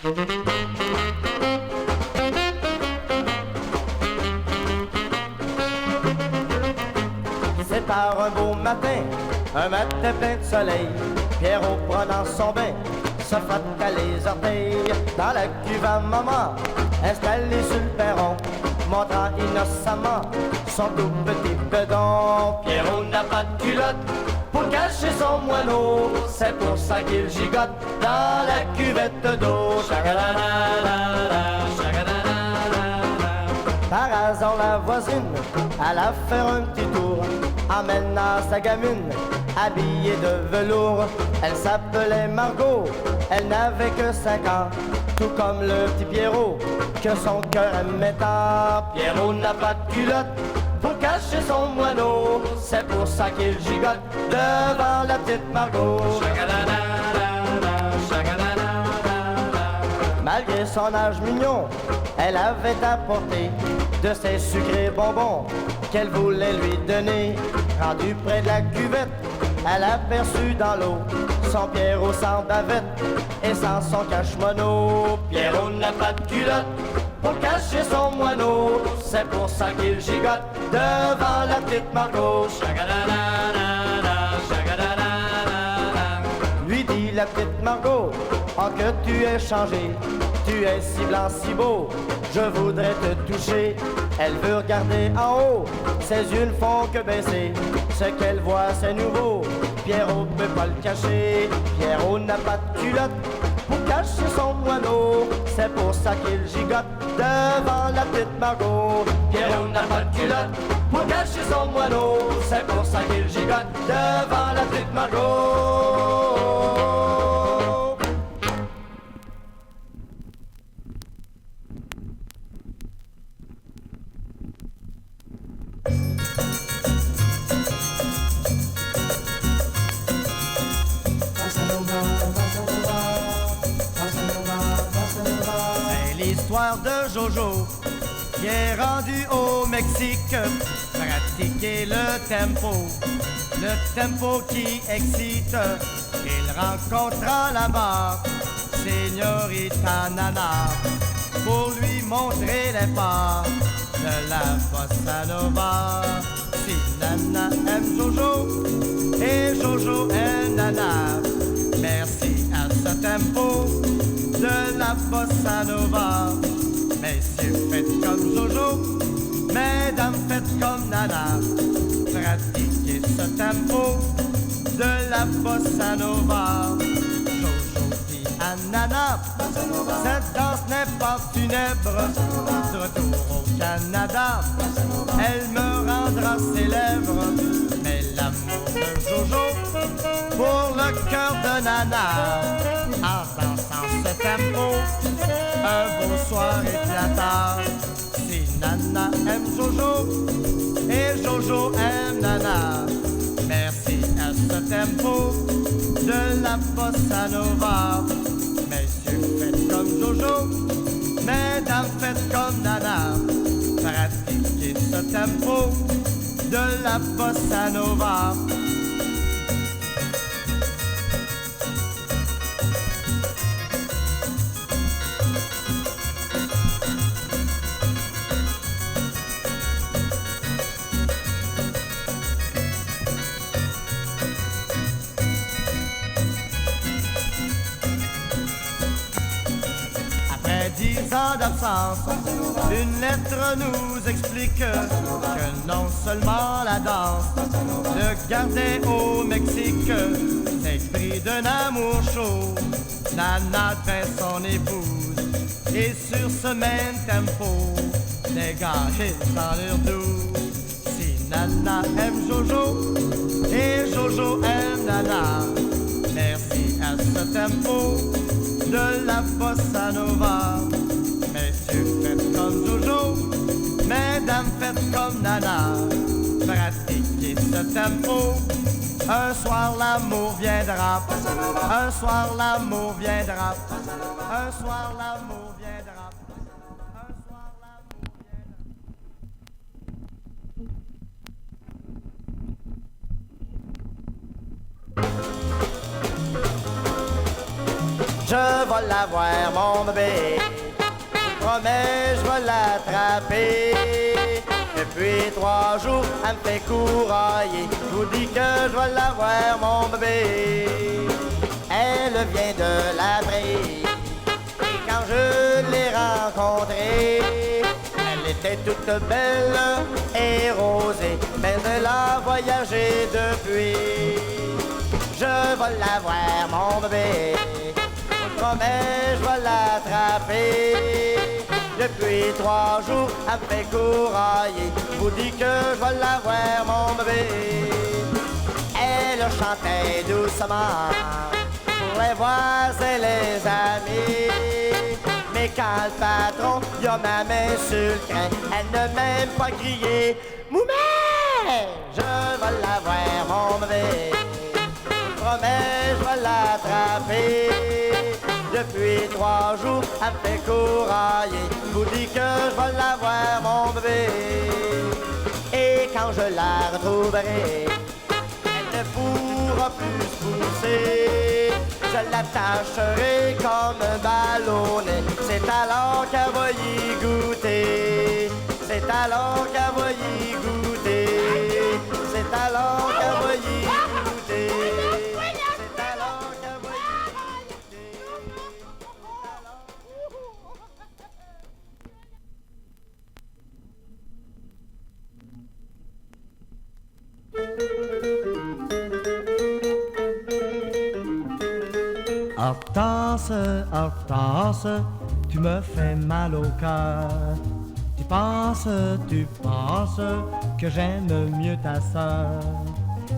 C'est par un beau matin, un matin plein de soleil, Pierrot prenant son bain, se frottait les orteils dans la cuve à maman, installé sur le perron, montrant innocemment son tout petit bedon. Pierrot n'a pas de culotte pour cacher son moineau, c'est pour ça qu'il gigote dans la cuvette d'eau. Par hasard la voisine alla faire un petit tour, emmena sa gamine habillée de velours. Elle s'appelait Margot, elle n'avait que 5 ans, tout comme le petit Pierrot que son cœur aimait tant. Pierrot n'a pas de culotte pour cacher son moineau, c'est pour ça qu'il gigote devant la petite Margot. Malgré son âge mignon, elle avait apporté de ces sucrés bonbons qu'elle voulait lui donner. Rendue près de la cuvette, elle aperçut dans l'eau son Pierrot sans bavette et sans son cache-moineau. Pierrot n'a pas de culotte pour cacher son moineau, c'est pour ça qu'il gigote devant la petite Margot. Lui dit la petite Margot, oh que tu es changé, tu es si blanc, si beau, je voudrais te toucher. Elle veut regarder en haut, ses yeux ne font que baisser, ce qu'elle voit c'est nouveau, Pierrot peut pas le cacher. Pierrot n'a pas de culotte pour cacher son moineau, c'est pour ça qu'il gigote devant la petite Margot. Pierrot n'a pas de culotte pour cacher son moineau, c'est pour ça qu'il gigote devant la petite Margot. C'est l'histoire de Jojo qui est rendu au Mexique pratiquer le tempo qui excite. Il rencontra là-bas Señorita Nana pour lui montrer les pas de la bossa nova. Si Nana aime Jojo et Jojo aime Nana, merci à ce tempo de la bossa nova. Messieurs, faites comme Jojo, mesdames, faites comme Nana, pratiquez ce tempo de la bossa nova. Jojo dit à Nana, cette danse n'est pas funèbre, de retour au Canada, elle me rendra ses lèvres, mais l'amour de Jojo pour le cœur de Nana, en dansant ce tempo, un beau soir éclata. Si Nana aime Jojo et Jojo aime Nana, merci à ce tempo de la bossa nova. Messieurs, faites comme Jojo, mesdames, faites comme Nana, pratiquez ce tempo de la bossa nova. Après 10 ans d'absence, une lettre nous explique que non seulement la danse le gardait au Mexique, l'esprit d'un amour chaud, Nana devint son épouse, et sur ce même tempo, les gars ils allurent doux. Si Nana aime Jojo et Jojo aime Nana, merci à ce tempo de la bossa nova. Messieurs, faites comme Jojo, mesdames, faites comme Nana, pratiquez ce tempo. Un soir l'amour viendra, un soir l'amour viendra, un soir l'amour viendra. je vais l'avoir, mon bébé. Je promets, je vais l'attraper. Depuis 3 jours, elle me fait courailler. Je vous dis que je vais l'avoir, mon bébé. Elle vient de la Brie. Et quand je l'ai rencontrée, elle était toute belle et rosée. Mais elle a voyagé depuis. Je vais l'avoir, mon bébé. Je vous promets, je vais l'attraper. Depuis 3 jours, elle me fait courailler. Je vous dis que je vais l'avoir, mon bébé. Elle chantait doucement pour les voisins et les amis. Mais quand le patron y a ma main sur le crin, elle ne m'aime pas crier Moumet! Je vais l'avoir, mon bébé. Je promets, je vais l'attraper. Depuis 3 jours, elle me fait courailler. Je vous dis que je vais l'avoir, mon bébé. Et quand je la retrouverai, elle ne pourra plus se pousser. Je l'attacherai comme un ballonnet. C'est alors qu'elle va y goûter. C'est alors qu'elle va y goûter. C'est alors qu'elle va y goûter. C'est alors qu'elle va y goûter. Hortense, Hortense, tu me fais mal au cœur. Tu penses que j'aime mieux ta sœur.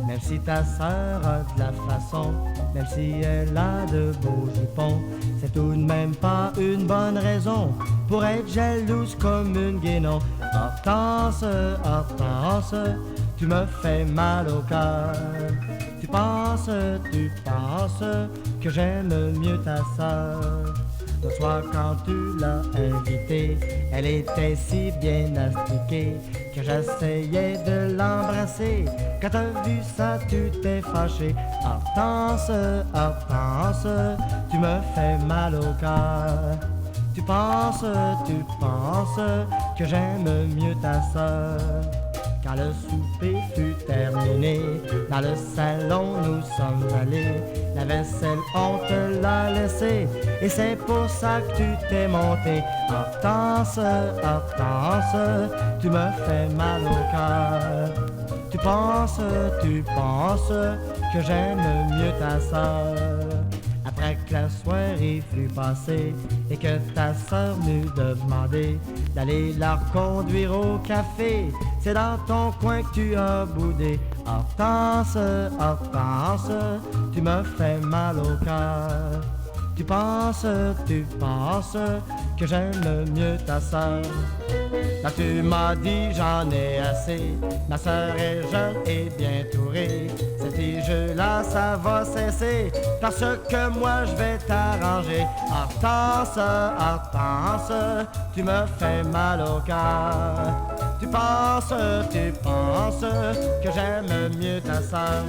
Même si ta sœur a de la façon, même si elle a de beaux jupons, c'est tout de même pas une bonne raison pour être jalouse comme une guénon. Hortense, Hortense, tu me fais mal au cœur. Tu penses que j'aime mieux ta sœur. Le soir quand tu l'as invitée, elle était si bien astiquée que j'essayais de l'embrasser. Quand t'as vu ça, tu t'es fâché. Hortense, Hortense, tu me fais mal au cœur. Tu penses que j'aime mieux ta sœur. Quand le souper fut terminé, dans le salon nous sommes allés. La vaisselle on te l'a laissée, et c'est pour ça que tu t'es monté. Hortense, Hortense, tu me fais mal au cœur. Tu penses que j'aime mieux ta sœur. Après que la soirée fut passée et que ta sœur m'eut demandé d'aller la reconduire au café, c'est dans ton coin que tu as boudé. Hortense, Hortense, tu me fais mal au cœur. Tu penses que j'aime mieux ta sœur. Là tu m'as dit j'en ai assez, ma sœur est jeune et bien tourée. Ces jeux-là ça va cesser, parce que moi je vais t'arranger. Hortense, Hortense, tu me fais mal au cœur. Tu penses que j'aime mieux ta sœur.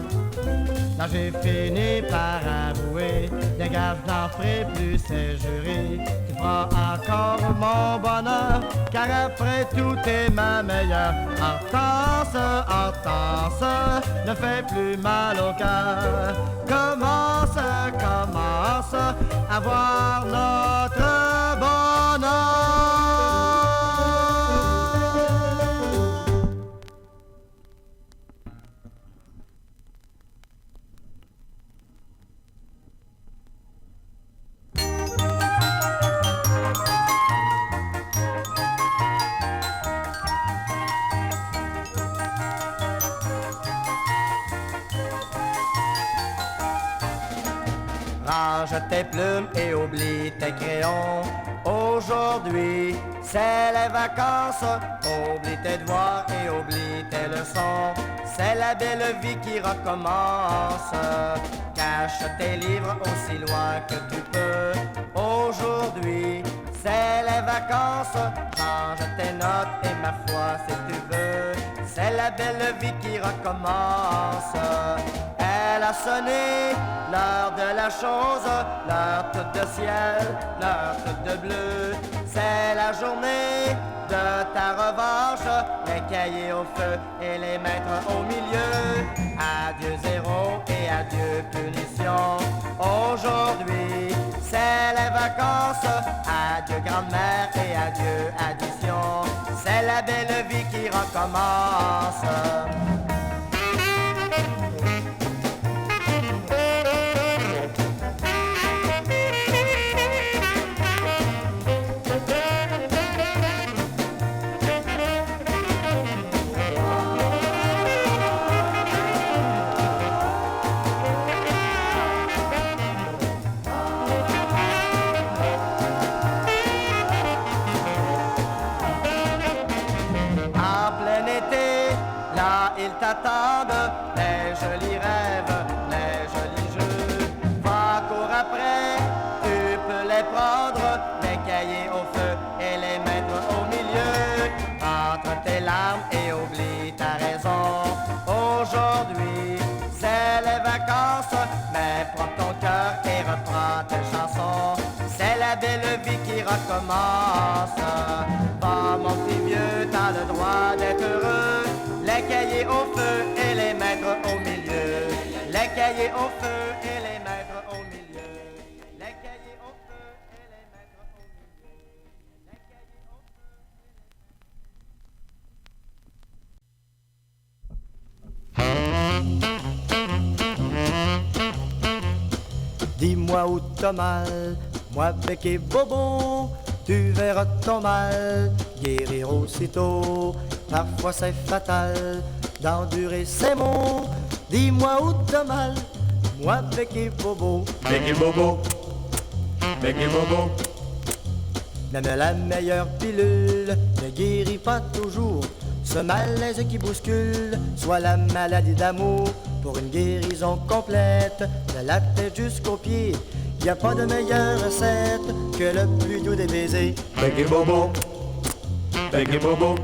Là j'ai fini par avouer, des gaffes n'en ferai plus, c'est juré. Tu feras encore mon bonheur, car après tout t'es ma meilleure. Hortense, Hortense, ne fais plus mal au cœur. Commence à voir notre bonheur. Range tes plumes et oublie tes crayons. Aujourd'hui, c'est les vacances. Oublie tes devoirs et oublie tes leçons. C'est la belle vie qui recommence. Cache tes livres aussi loin que tu peux. Aujourd'hui, c'est les vacances. Change tes notes et ma foi si tu veux. C'est la belle vie qui recommence. Elle a sonné, l'heure de la chose, l'heure toute de ciel, l'heure toute de bleu. C'est la journée de ta revanche, les cahiers au feu et les maîtres au milieu. Adieu zéro et adieu punition. Aujourd'hui, c'est les vacances, adieu grand-mère et adieu addition. C'est la belle vie qui recommence. Ils t'attendent, les jolis rêves, les jolis jeux. Va, cours après, tu peux les prendre, les cahiers au feu et les mettre au milieu. Entre tes larmes et oublie ta raison. Aujourd'hui, c'est les vacances, mais prends ton cœur et reprends tes chansons. C'est la belle vie qui recommence. Va, mon petit vieux, t'as le droit d'être heureux. Les cahiers au feu et les mettre au milieu. Les cahiers au feu et les mettre au milieu. Les cahiers au feu et les mettre au milieu. Les cahiers au feu. Dis-moi où t'as mal, moi bec et bobo. Tu verras ton mal guérir aussitôt. Parfois c'est fatal d'endurer ces mots. Dis-moi où t'as mal, moi bec et bobo. Bec et bobo, bec et bobo. Même la meilleure pilule ne guérit pas toujours ce malaise qui bouscule, soit la maladie d'amour. Pour une guérison complète, de la tête jusqu'aux pieds, y a pas de meilleure recette que le plus doux des baisers. Bec et bobo, bec et bobo.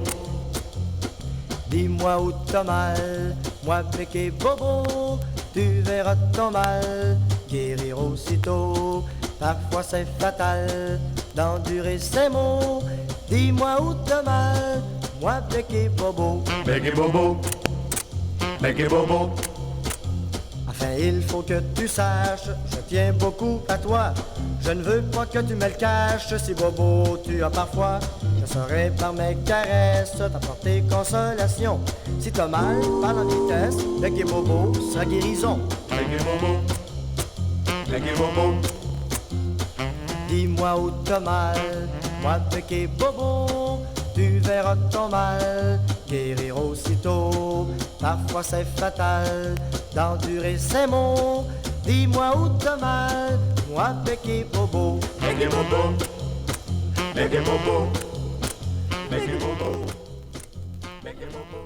Dis-moi où t'as mal, moi bec et bobo. Tu verras ton mal guérir aussitôt. Parfois c'est fatal d'endurer ces mots. Dis-moi où t'as mal, moi bec et bobo. Bec et bobo, bec et bobo. Enfin il faut que tu saches, je tiens beaucoup à toi. Je ne veux pas que tu me le caches, si bobo tu as parfois. Je saurai par mes caresses t'apporter consolation. Si t'as mal, parle en vitesse, bec et bobo sera guérison. Bec et bobo, bec et bobo. Dis-moi où t'as mal, moi bec et bobo. Tu verras ton mal guérir aussitôt. Parfois c'est fatal d'endurer ces mots. Dis-moi où t'as mal, moi bec et bobo. Bec et bobo, bec et bobo. Bec et bobo, bec et bobo.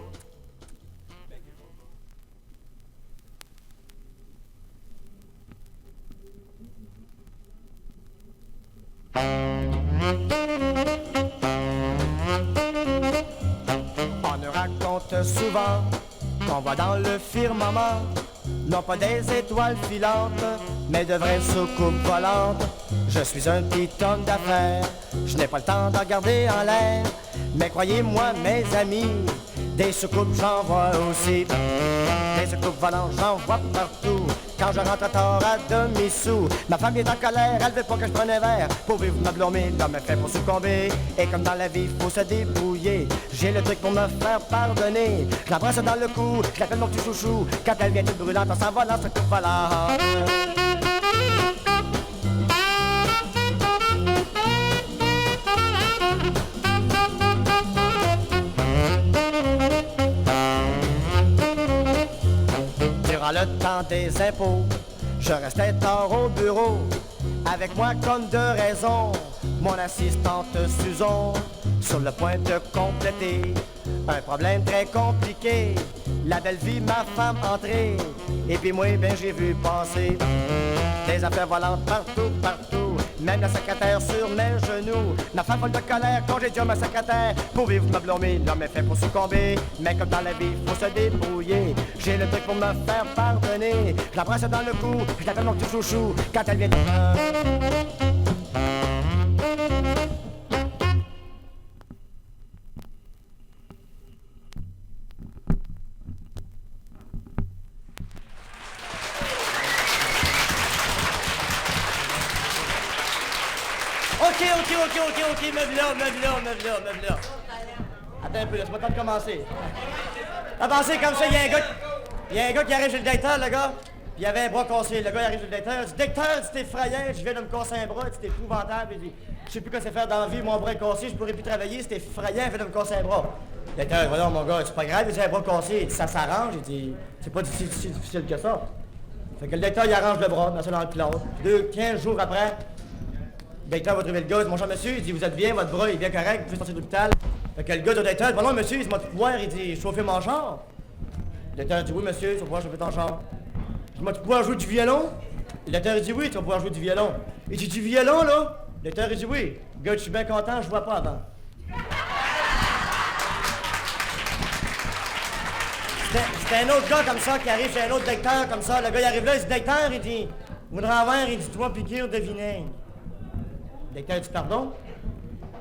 On nous raconte souvent qu'on voit dans le firmament non pas des étoiles filantes, mais de vraies soucoupes volantes. Je suis un petit homme d'affaires, je n'ai pas le temps de regarder en l'air. Mais croyez-moi mes amis, des soucoupes j'en vois aussi. Des soucoupes volantes j'en vois partout. Quand je rentre tard à demi-sous, ma femme est en colère, elle veut pas que je prenne un verre. Pouvez-vous me blâmer, l'homme est fait pour succomber. Et comme dans la vie, faut se débrouiller. J'ai le truc pour me faire pardonner. Je l'embrasse dans le cou, je l'appelle mon petit chouchou. Quand elle vient toute brûlante en s'envolant, c'est tout volant. Durant le temps des impôts, je restais tard au bureau. Avec moi comme de raison, mon assistante Susan, sur le point de compléter un problème très compliqué. La belle vie, ma femme entrée, et puis moi, ben j'ai vu passer des affaires volantes partout, partout. même la secrétaire sur mes genoux. Ma femme folle de colère quand j'ai dit à ma secrétaire, pour vivre me blâmer, l'homme est fait pour succomber. Mais comme dans la vie, faut se débrouiller. J'ai le truc pour me faire pardonner. Je l'embrasse dans le cou, je l'appelle mon petit chouchou quand elle vient de OK, me v'là. Attends un peu, laisse-moi le temps de commencer. T'as pensé comme ça, il y a un gars qui arrive chez le directeur, le gars, puis il avait un bras cassé. Le gars, il arrive chez le directeur, il dit, directeur, c'est effrayant, je viens de me casser un bras, c'est épouvantable. Il dit, je sais plus quoi c'est faire dans la vie, mon bras est cassé, je pourrais plus travailler, c'est effrayant, je viens de me casser un bras. Le directeur, voilà, mon gars, c'est pas grave, il dit, un bras cassé, il dit, ça s'arrange, il dit, c'est pas si difficile que ça. Fait que le directeur, il arrange le bras, met ça dans le cloud. 15 jours après, le directeur va trouver le gars, il dit, mon cher monsieur, il dit, vous êtes bien, votre bras est bien correct, vous pouvez sortir de l'hôpital. Fait que le gars du directeur, il dit, non, monsieur, il dit, pouvoir, il dit, chauffer mon char. Le directeur dit, oui, monsieur, tu vas pouvoir chauffer ton char. Il dit, tu vas pouvoir jouer du violon? Le directeur, il dit, oui, tu vas pouvoir jouer du violon. Il dit, du violon, là? Le directeur, il dit, oui. Le gars, je suis bien content, je vois pas avant. C'était un autre gars comme ça qui arrive chez un autre directeur comme ça. Le gars, il arrive là, il dit, directeur, il dit, vous voudrez avoir, il dit, 3 piqûres de vinaigre. Le directeur dit, pardon?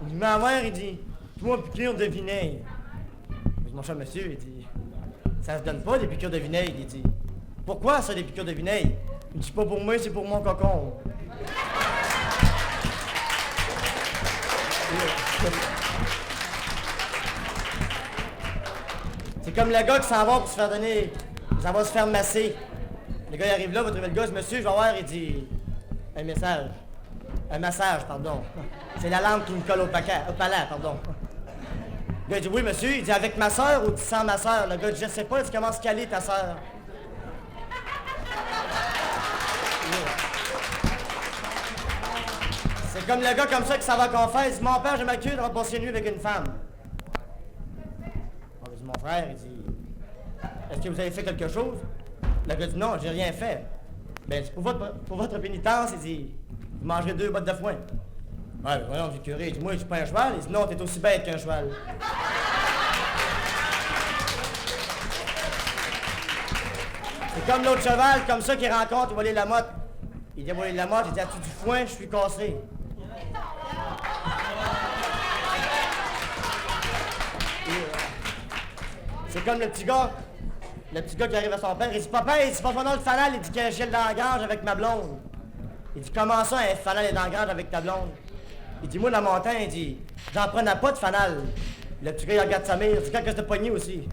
Il dit, ma mère, il dit, 3 piqûres de vinaigre. Je dis, mon cher monsieur, il dit, ça se donne pas des piqûres de vinaigre. Il dit, pourquoi ça, des piqûres de vinaigre? Il dit, pas pour moi, c'est pour mon cocon. C'est comme le gars qui s'en va pour se faire donner, il s'en va se faire masser. Le gars, il arrive là, va trouver le gars, monsieur, je vais voir, il dit, un message. Un massage, pardon. C'est la langue qui me colle au palais, pardon. Le gars, il dit, oui, monsieur, il dit, avec ma soeur ou sans ma soeur? Le gars dit, je sais pas, il dit, comment se caler ta soeur? C'est comme le gars comme ça qui s'en va confesse, il dit, mon père, je m'accuse d'avoir passé une nuit avec une femme. Il dit, mon frère, il dit, est-ce que vous avez fait quelque chose? Le gars dit, non, j'ai rien fait. Ben, pour votre pénitence, il dit, vous mangerez 2 bottes de foin. Ouais, voyons, du curé, il dit, moi, je suis pas un cheval. Il dit, non, t'es aussi bête qu'un cheval. C'est comme l'autre cheval, comme ça, qui rencontre Wally Lamotte. Il dit à Wally Lamotte, il dit, as-tu du foin? Je suis cassé. C'est comme le petit gars qui arrive à son père, il dit, papa, il dit, pas pendant le fanal, il dit qu'il y a un gel dans la gorge avec ma blonde. Il dit, comment ça, un fanal est dans la gorge avec ta blonde? Il dit, moi, dans mon temps, il dit, j'en prenais pas de fanal. Le petit gars, il regarde sa mère, il dit, quand que c'était poigné aussi.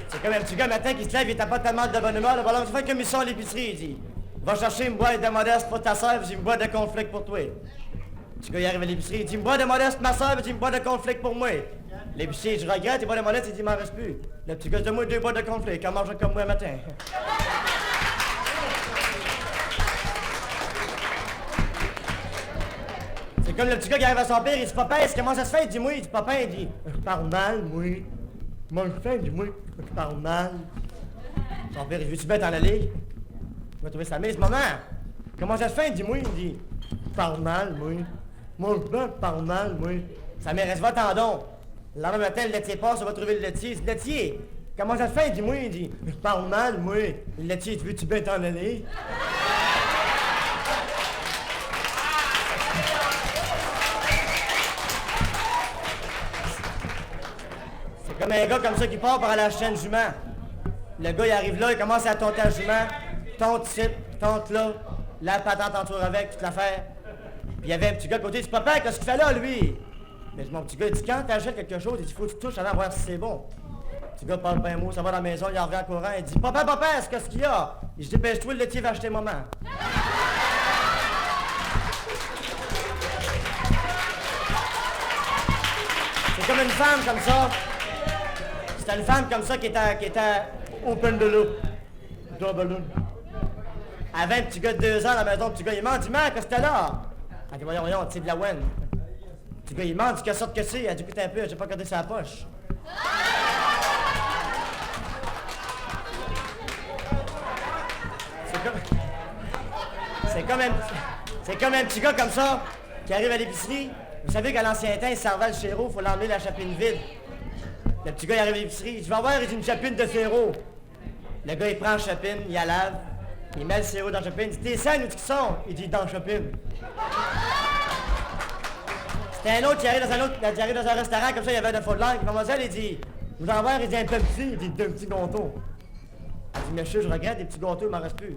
C'est comme un petit gars, matin, qui se lève, il t'a pas tellement de bonne humeur, le ballon, tu fais comme ils sont à l'épicerie, il dit, va chercher une boîte de modeste pour ta soeur, puis j'ai une boîte de cornflakes pour toi. Le petit gars, il arrive à l'épicerie, il dit, une boîte de modeste pour ma soeur, puis j'ai une boîte de cornflakes pour moi. L'épicier, je regrette, il boîte de modeste, il dit, il m'en reste plus. Le petit gars, donne-moi 2 boîtes de cornflakes, elle mange comme moi un matin. C'est comme le petit gars qui arrive à son père, il dit, papa, est-ce comment ça se fait? Il dit, moi, il dit, papa, il dit, je parle mal, moi. Moi, je fais, il dit, moi, je parle mal. Son père, il dit, veux-tu bien t'en aller? Il va trouver sa mère, il dit, maman, comment ça se fait? Il dit, moi, il dit, je parle mal, moi. Moi, je parle mal, moi. Sa mère, elle se va tendon. Le lendemain matin, le laitier passe, on va trouver le laitier. Il dit, laitier, comment ça se fait? Il dit, moi, il dit, je parle mal, moi. Le laitier, tu veux-tu bien t'en aller? C'est comme un gars comme ça qui part pour aller acheter une jument. Le gars, il arrive là, il commence à tonter la jument. Tonte ici, tonte là. La patente entoure avec, toute l'affaire. Puis il y avait un petit gars à côté, il dit, papa, qu'est-ce qu'il fait là, lui? Mais mon petit gars, il dit, quand t'achètes quelque chose, il dit, faut que tu touches avant de voir si c'est bon. Le petit gars parle pas un mot, ça va dans la maison, il en revient en courant, il dit, papa, qu'est-ce qu'il y a? Il dit, dépêche-toi, le laitier va acheter maman. C'est comme une femme comme ça. C'était une femme comme ça qui était open de l'eau. Elle avait un petit gars de 2 ans à la maison, le petit gars, il m'a dit, qu'est-ce que c'était là? Elle dit, voyons, tu sais de la ouenne. Le petit gars, il m'a dit, quelle sorte que c'est? Elle dit, écoute un peu, j'ai pas regardé sa poche. C'est comme un petit gars comme ça qui arrive à l'épicerie. Vous savez qu'à l'ancien temps, il servait le chéreau, il faut l'emmener la chapine vide. Le petit gars, il arrive à l'épicerie, je vais avoir une chapine de sirop. Le gars, il prend la chapine, il la lave, il met le sirop dans la chapine, il dit, t'es saine ou tu sont? Il dit, dans la chapine. C'était un autre qui arrive dans un restaurant, comme ça, il y avait de faux de langue. Mademoiselle, il dit, vous en avoir, il dit, un peu petit, il dit, deux petits gâteaux. Elle dit, monsieur, je regrette, des petits gâteaux, il m'en reste plus.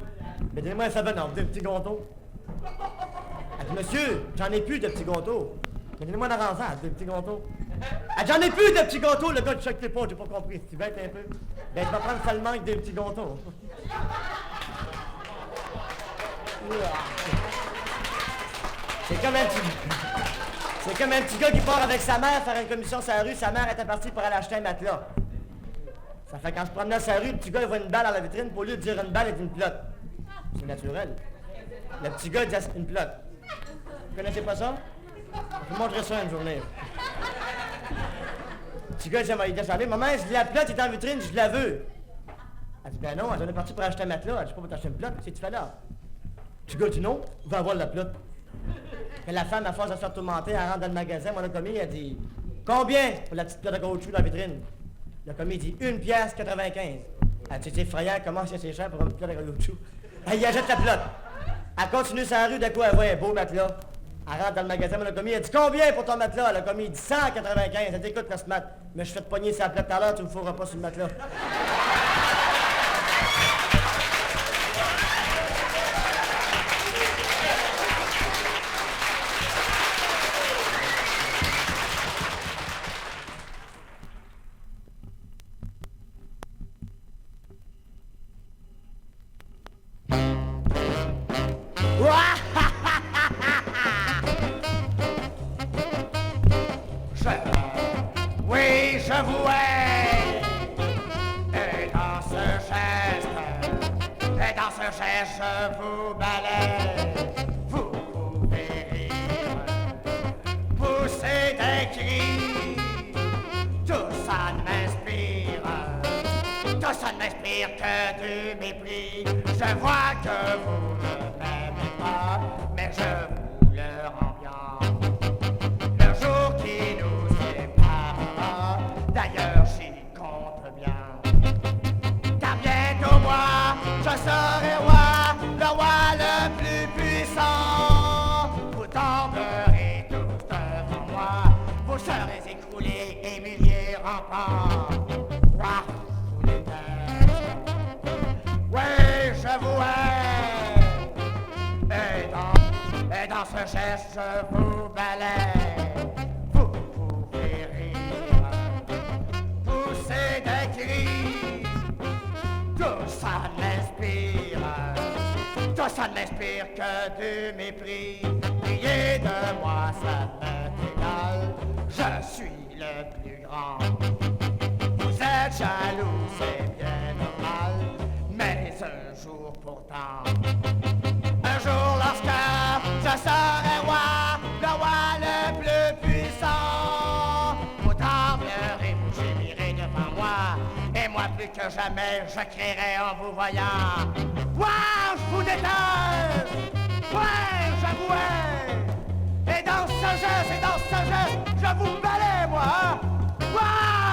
Mais donnez-moi un savon, non, deux petits gâteaux. Elle dit, monsieur, j'en ai plus de petits gâteaux. Mais donnez-moi un arrangement, deux petits gâteaux. Elle dit, j'en ai plus de petits gâteaux, le gars de choc pas, j'ai pas compris. Tu bête un peu? Ben, tu vas prendre seulement avec des petits gâteaux. C'est comme un petit gars qui part avec sa mère faire une commission sur la rue. Sa mère était partie pour aller acheter un matelas. Ça fait qu'en se promenant sur la rue, le petit gars il voit une balle dans la vitrine, pour lui de dire une balle est une pelote. C'est naturel. Le petit gars dit une pelote. Vous connaissez pas ça? Je vous montrerai ça une journée. Le petit gars dit à maman, je dis la pelote est en vitrine, je la veux. Elle dit, ben non, elle est partie pour acheter un matelas. Elle dit, pas pour t'acheter une pelote, qu'est-ce que tu fais là? Le petit gars dit non, il va avoir la pelote. Et la femme, à force de se faire tourmenter, elle rentre dans le magasin, mon commis, elle dit, combien pour la petite pelote de caoutchouc dans la vitrine? Le commis dit, 1 pièce 95. Elle dit, c'est effrayant, comment c'est cher pour une pelote de caoutchouc? Elle y achète la pelote. Elle continue sa rue, de quoi elle voit un beau matelas. Elle rentre dans le magasin, mon commis, elle dit, combien pour ton matelas? Le commis dit, 195. Elle dit, écoute, ce mat, mais je fais te pogner sa pelote tout à l'heure, tu me feras pas sur le matelas. Je vous balaie, vous pouvez rire, pousser des cris, tout ça m'inspire, que du mépris. Je vois que vous ne m'aimez pas, mais je vous le rends bien. Le jour qui nous séparera, d'ailleurs j'y compte bien, car bientôt moi, je serai roi le plus puissant. Vous tomberez tous devant moi, vous serez écroulés et milliers rampants. Roi, vous les têtes, oui, je vous hais. Et dans ce geste, je vous balaie. Vous pouvez rire, pousser des cris, tout ça m'inspire. Tout ça n'inspire que du mépris. Riez de moi, ça m'est égal. Je suis le plus grand. Vous êtes jaloux, c'est bien normal. Mais un jour pourtant, un jour lorsque je serai roi le plus puissant, vous tremblerez, vous gémirez devant moi. Et moi plus que jamais, je crierai en vous voyant. Ouah, je vous déteste! Ouais, j'avoue! Et dans ce geste, je vous balaie, moi! Ouah!